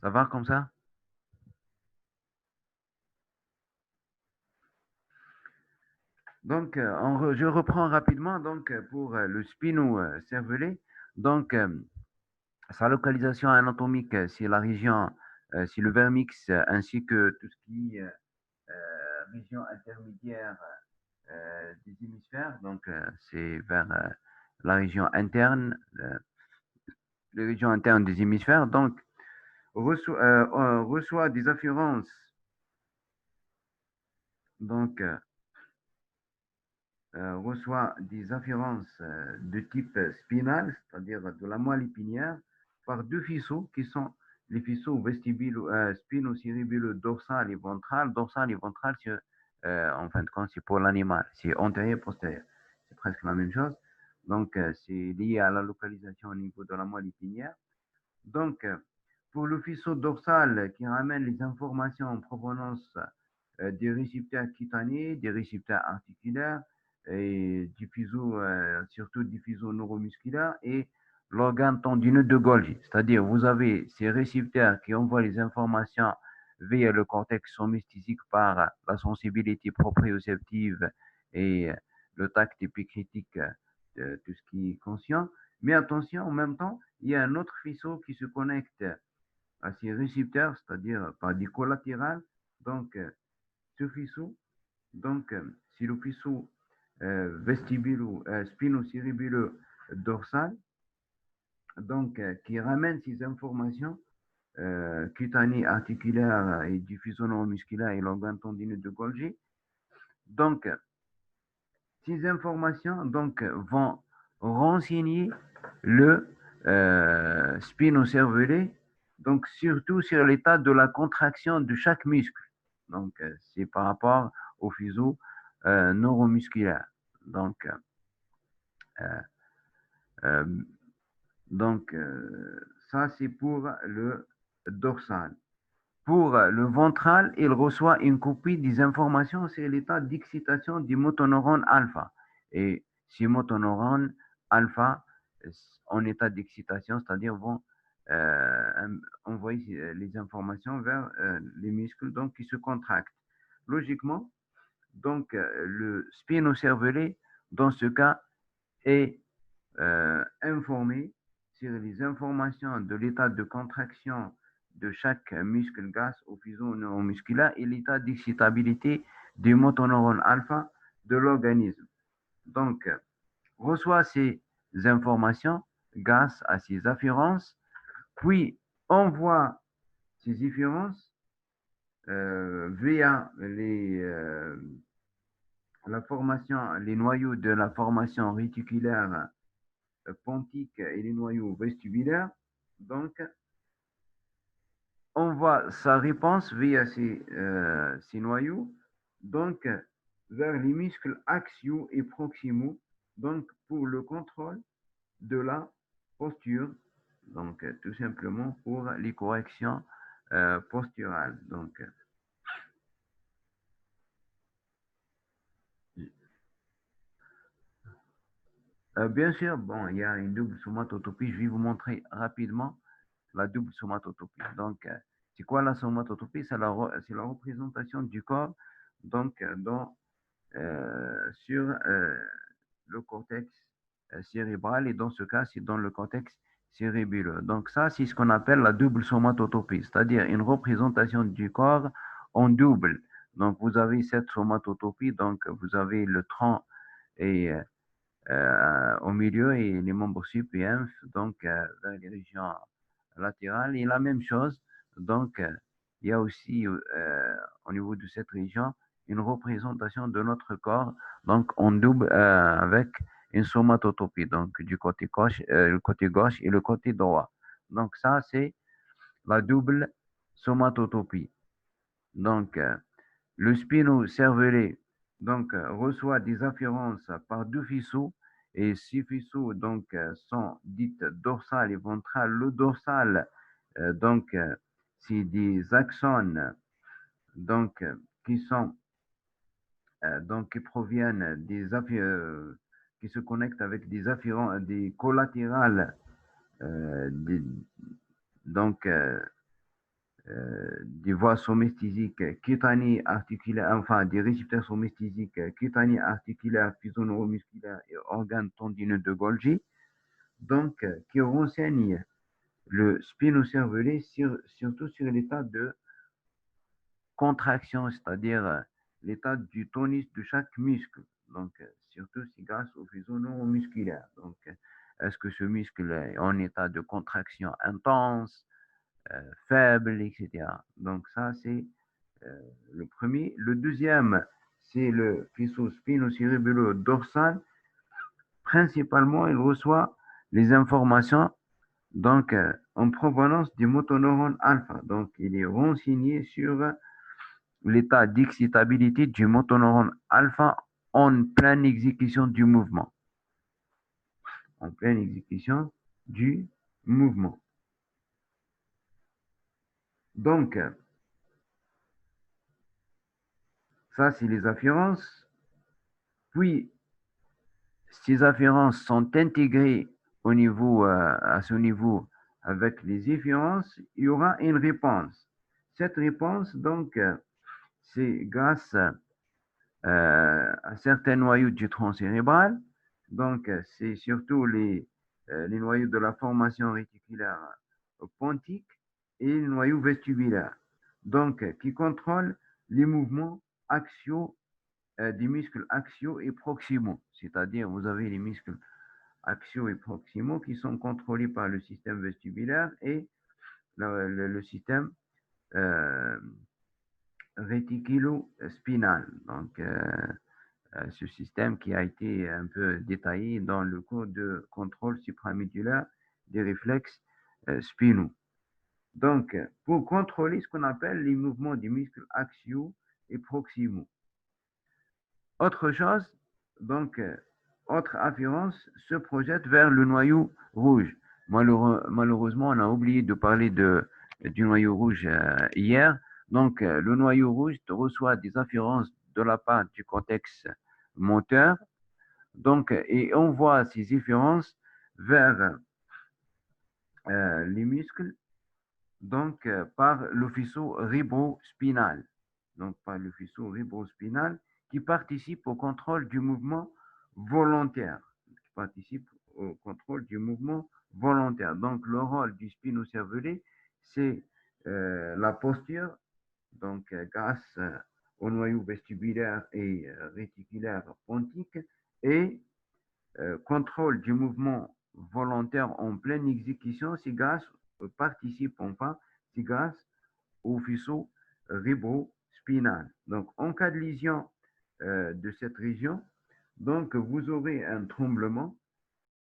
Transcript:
Ça va comme ça? Donc, je reprends rapidement donc, pour le spino-cervelet. Donc, sa localisation anatomique, c'est la région, c'est le vermix, ainsi que tout ce qui est région intermédiaire des hémisphères. Donc, c'est vers la région interne, les régions internes des hémisphères. Donc, on reçoit des afférences. Donc, reçoit des afférences de type spinal, c'est-à-dire de la moelle épinière, par deux faisceaux qui sont les faisceaux spinocérébelleux dorsal et ventral. Dorsal et ventral, en fin de compte, c'est pour l'animal, c'est antérieur et postérieur. C'est presque la même chose. Donc, c'est lié à la localisation au niveau de la moelle épinière. Donc, pour le faisceau dorsal qui ramène les informations en provenance des récepteurs cutanés, des récepteurs articulaires, et surtout du faisceau neuromusculaire et l'organe tendineux de Golgi. C'est-à-dire, vous avez ces récepteurs qui envoient les informations via le cortex somesthisique par la sensibilité proprioceptive et le tact épicritique, tout ce qui est conscient. Mais attention, en même temps, il y a un autre faisceau qui se connecte à ces récepteurs, c'est-à-dire par des collatérales. Donc, ce faisceau, donc, c'est le faisceau spinocérébelleux dorsal, donc, qui ramène ces informations cutanées, articulaires et du faisceau neuromusculaire et l'organe tendineux de Golgi. Donc, ces informations donc, vont renseigner le spinocervelet, donc surtout sur l'état de la contraction de chaque muscle. Donc, c'est par rapport au fuseau neuromusculaire. Donc, euh, euh, ça, c'est pour le dorsal. Pour le ventral, il reçoit une copie des informations sur l'état d'excitation du motoneurone alpha. Et ces motoneurones alpha, en état d'excitation, c'est-à-dire vont envoyer les informations vers les muscles donc, qui se contractent. Logiquement, donc, le spinocervelet, dans ce cas, est informé sur les informations de l'état de contraction de chaque muscle grâce au fuseau neuromusculaire et l'état d'excitabilité du motoneurone alpha de l'organisme. Donc, reçoit ces informations grâce à ces afférences, puis envoie ces afférences via la formation, les noyaux de la formation réticulaire pontique et les noyaux vestibulaires. Donc, on voit sa réponse via ces noyaux, donc vers les muscles axiaux et proximaux, donc pour le contrôle de la posture, donc tout simplement pour les corrections posturales. Donc, bien sûr, bon, il y a une double somatotopie. Je vais vous montrer rapidement la double somatotopie. Donc, c'est quoi la somatotopie? C'est la représentation du corps donc, sur le cortex cérébral et dans ce cas, c'est dans le cortex cérébelleux. Donc, ça, c'est ce qu'on appelle la double somatotopie, c'est-à-dire une représentation du corps en double. Donc, vous avez cette somatotopie, donc vous avez le tronc et au milieu et les membres sup et inf, donc vers les régions latérales. Et la même chose, donc il y a aussi au niveau de cette région une représentation de notre corps, donc en double avec une somatotopie, donc du le côté gauche et le côté droit. Donc ça, c'est la double somatotopie. Donc, le spino-cervelet donc, reçoit des afférences par deux faisceaux et ces faisceaux donc, sont dites dorsales et ventrales. Le dorsal, donc, c'est des axones donc, qui sont donc, qui proviennent qui se connectent avec des afférents, des collatérales, des- donc des voies somesthésiques cutanées articulaires, enfin des récepteurs somesthésiques cutanées articulaires, physio-neuromusculaires et organes tendineux de Golgi, donc qui renseignent le spinocervellé surtout sur l'état de contraction, c'est-à-dire l'état du tonus de chaque muscle. Donc, surtout c'est grâce au faisceau neuromusculaire. Donc, est-ce que ce muscle est en état de contraction intense, faible, etc. Donc, ça, c'est le premier. Le deuxième, c'est le faisceau spinocérébello-dorsal. Principalement, il reçoit les informations donc, en provenance du motoneurone alpha. Donc, il est renseigné sur l'état d'excitabilité du motoneurone alpha en pleine exécution du mouvement. En pleine exécution du mouvement. Donc, ça, c'est les afférences. Puis, ces afférences sont intégrées au niveau, à ce niveau avec les efférences. Il y aura une réponse. Cette réponse, donc, c'est grâce à certains noyaux du tronc cérébral. Donc, c'est surtout les noyaux de la formation réticulaire pontique et les noyaux vestibulaires. Donc, qui contrôlent les mouvements axiaux des muscles axiaux et proximaux. C'est-à-dire, vous avez les muscles axiaux et proximaux qui sont contrôlés par le système vestibulaire et le système euh, réticulo-spinal. Donc, ce système qui a été un peu détaillé dans le cours de contrôle supramédulaire des réflexes spinaux. Donc, pour contrôler ce qu'on appelle les mouvements des muscles axiaux et proximaux. Autre chose, donc, autre afférence se projette vers le noyau rouge. Malheureusement, on a oublié de parler du noyau rouge hier. Donc, le noyau rouge reçoit des afférences de la part du cortex moteur. Donc, et on voit ces différences vers les muscles, donc par le faisceau ribrospinal. Donc, par le faisceau ribrospinal qui participe au contrôle du mouvement volontaire. Qui participe au contrôle du mouvement volontaire. Donc, le rôle du spinocervellé, c'est la posture, donc grâce au noyau vestibulaire et réticulaire pontique, et contrôle du mouvement volontaire en pleine exécution, c'est grâce, participe enfin, c'est grâce au faisceau ribrospinal. Donc, en cas de lésion de cette région, donc vous aurez un tremblement